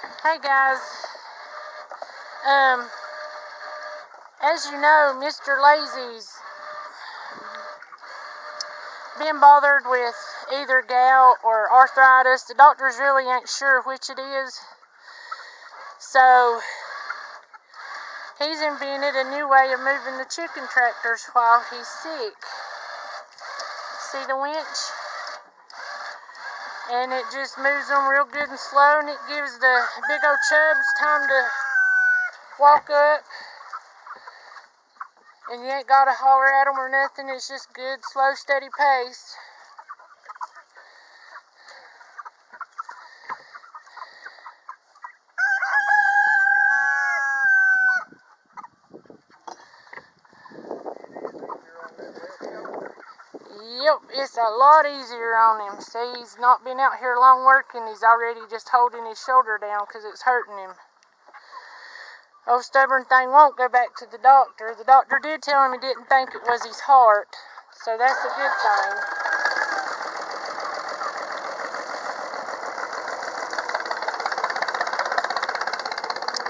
Hey guys, as you know, Mr. Lazy's been bothered with either gout or arthritis. The doctors really ain't sure which it is. So he's invented a new way of moving the chicken tractors while he's sick. See the winch? And it just moves them real good and slow, and it gives the big old chubs time to walk up. And you ain't gotta holler at them or nothing. It's just good, slow, steady pace. Yep, it's a lot easier on him. See, he's not been out here long working. He's already just holding his shoulder down because it's hurting him. Old stubborn thing won't go back to the doctor. The doctor did tell him he didn't think it was his heart. So that's a good thing.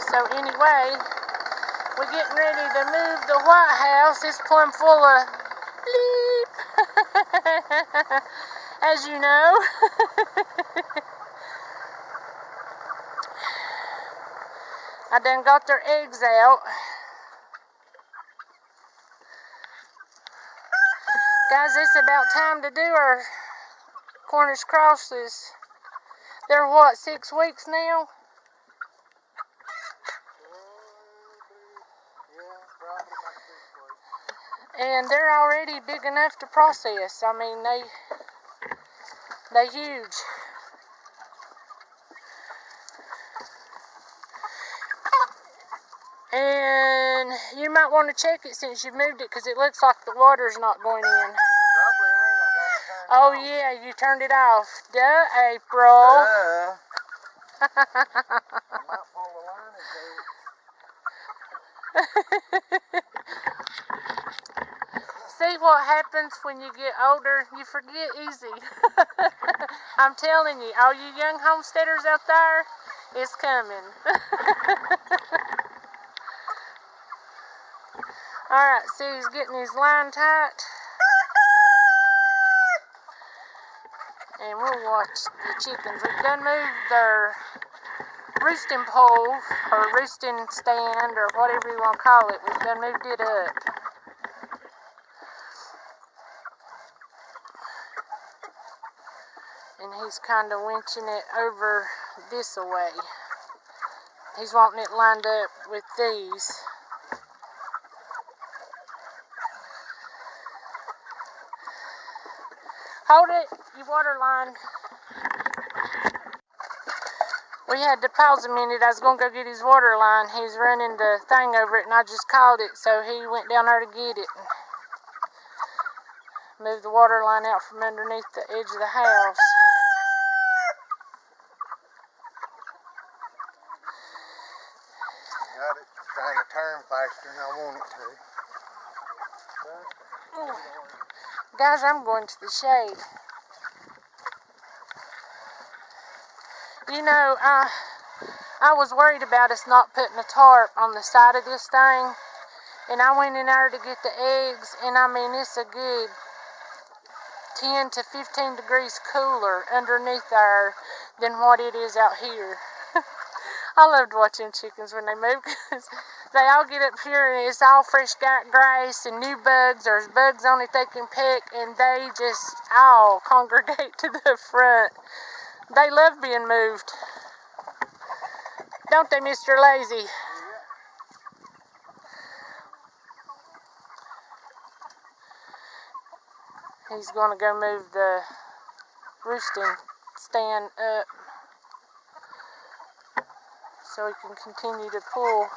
So anyway, we're getting ready to move the White House. It's plumb full of bleep, as you know. I done got their eggs out. Guys, it's about time to do our Cornish crosses. They're what, 6 weeks now? And they're already big enough to process. I mean, they huge. And you might want to check it since you moved it, because it looks like the water's not going in. Oh yeah, you turned it off. Duh, April. See what happens when you get older? You forget easy. I'm telling you, all you young homesteaders out there, it's coming. Alright, see, he's getting his line tight. And we'll watch the chickens. We've done moved their roosting pole, or roosting stand, or whatever you want to call it. We've done moved it up. And he's kind of winching it over this away. He's wanting it lined up with these. Hold it, you water line. We had to pause a minute. I was going to go get his water line. He's running the thing over it, and I just called it, so he went down there to get it. Move the water line out from underneath the edge of the house. Got it trying to turn faster than I want it to. Guys, I'm going to the shade. You know, I was worried about us not putting a tarp on the side of this thing. And I went in there to get the eggs, and I mean, it's a good 10 to 15 degrees cooler underneath there than what it is out here. I loved watching chickens when they move, because they all get up here and it's all fresh grass and new bugs. There's bugs on it they can pick, and they just all congregate to the front. They love being moved. Don't they, Mr. Lazy? He's going to go move the roosting stand up so he can continue to pull.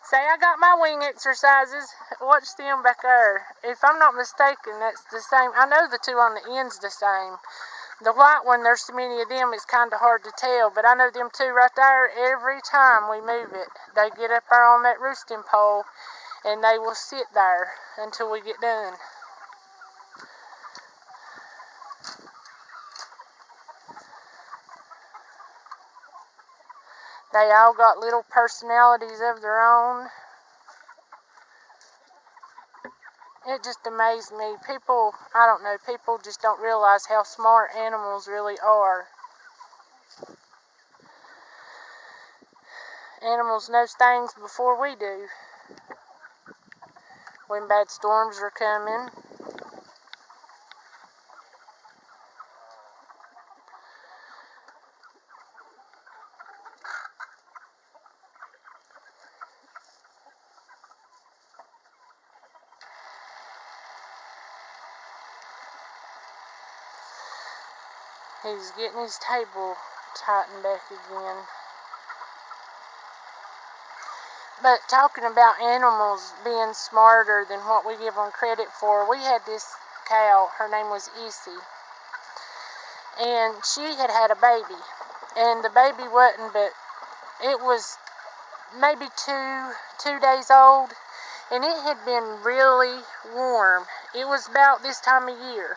Say, I got my wing exercises. Watch them back there. If I'm not mistaken, that's the same. I know the two on the end's the same. The white one, there's so many of them, it's kind of hard to tell. But I know them two right there, every time we move it, they get up there on that roosting pole, and they will sit there until we get done. They all got little personalities of their own. It just amazed me. People, I don't know, people just don't realize how smart animals really are. Animals know things before we do. When bad storms are coming. He's getting his table tightened back again. But talking about animals being smarter than what we give them credit for, we had this cow, her name was Issy, and she had had a baby, and the baby wasn't, but it was maybe two days old, and it had been really warm. It was about this time of year.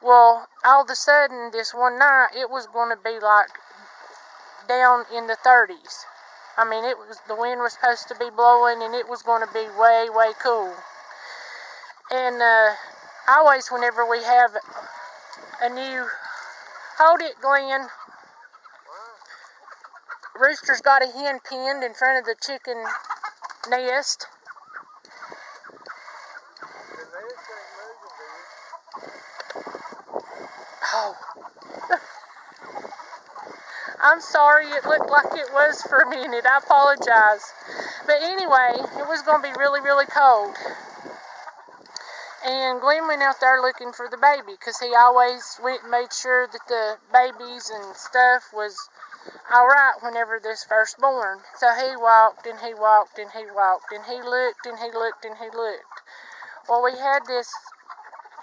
Well, all of a sudden, this one night, it was going to be like down in the 30s. I mean, the wind was supposed to be blowing, and it was going to be way, way cool. And always, whenever we have a new, hold it, Glenn. Rooster's got a hen pinned in front of the chicken nest. Oh. I'm sorry, it looked like it was for a minute. I apologize. But anyway, it was going to be really, really cold. And Glenn went out there looking for the baby, because he always went and made sure that the babies and stuff was alright whenever this first born. So he walked and he walked and he walked and he looked and he looked and he looked. Well, we had this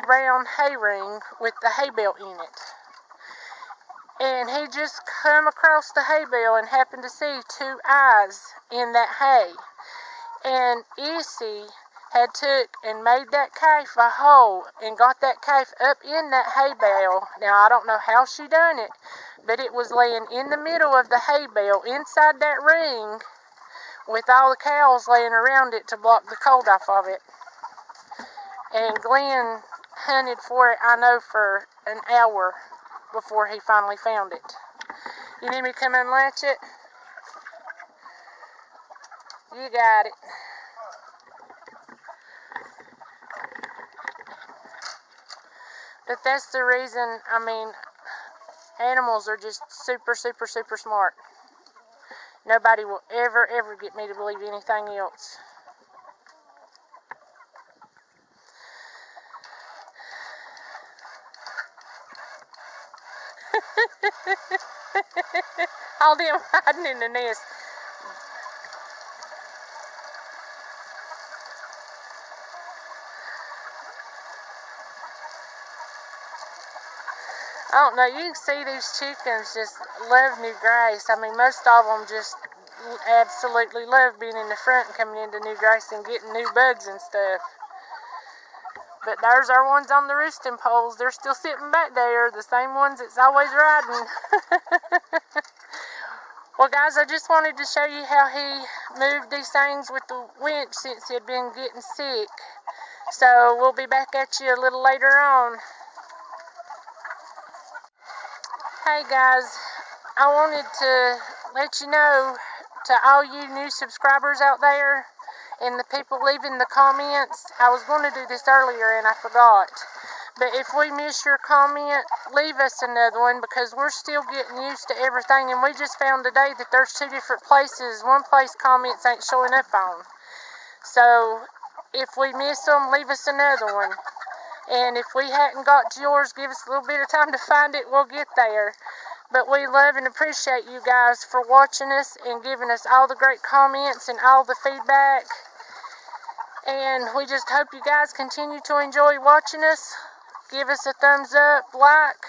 round hay ring with the hay bale in it. And he just come across the hay bale and happened to see two eyes in that hay. And Issy had took and made that calf a hole and got that calf up in that hay bale. Now, I don't know how she done it, but it was laying in the middle of the hay bale inside that ring with all the cows laying around it to block the cold off of it. And Glenn hunted for it, I know, for an hour before he finally found it. You need me to come unlatch it? You got it. But that's the reason, I mean, animals are just super, super, super smart. Nobody will ever, ever get me to believe anything else. All them hiding in the nest. I don't know, you can see these chickens just love new grass. I mean, most of them just absolutely love being in the front and coming into new grass and getting new bugs and stuff. But there's our ones on the roosting poles. They're still sitting back there, the same ones that's always riding. Well, guys, I just wanted to show you how he moved these things with the winch since he had been getting sick. So we'll be back at you a little later on. Hey guys, I wanted to let you know, to all you new subscribers out there and the people leaving the comments, I was going to do this earlier and I forgot. But if we miss your comment, leave us another one, because we're still getting used to everything, and we just found today that there's two different places. One place comments ain't showing up on. So if we miss them, leave us another one. And if we hadn't got to yours, give us a little bit of time to find it. We'll get there. But we love and appreciate you guys for watching us and giving us all the great comments and all the feedback. And we just hope you guys continue to enjoy watching us. Give us a thumbs up, like,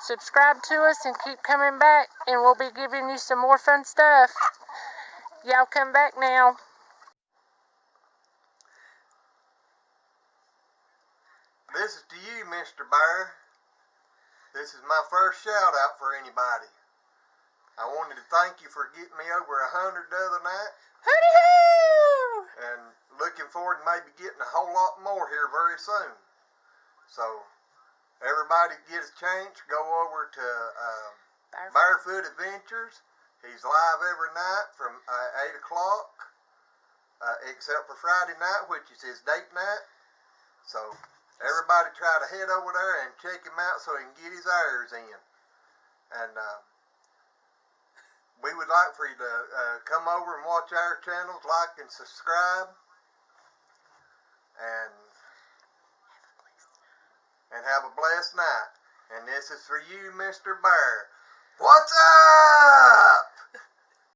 subscribe to us, and keep coming back. And we'll be giving you some more fun stuff. Y'all come back now. This is to you, Mr. Bear. This is my first shout out for anybody. I wanted to thank you for getting me over 100 the other night. Hooty-hoo! And looking forward to maybe getting a whole lot more here very soon. So, everybody get a chance, go over to Barefoot Adventures. He's live every night from 8 o'clock, except for Friday night, which is his date night. So, everybody try to head over there and check him out so he can get his hours in. And we would like for you to come over and watch our channels, like and subscribe. And have a blessed night. And this is for you, Mr. Bear. What's up?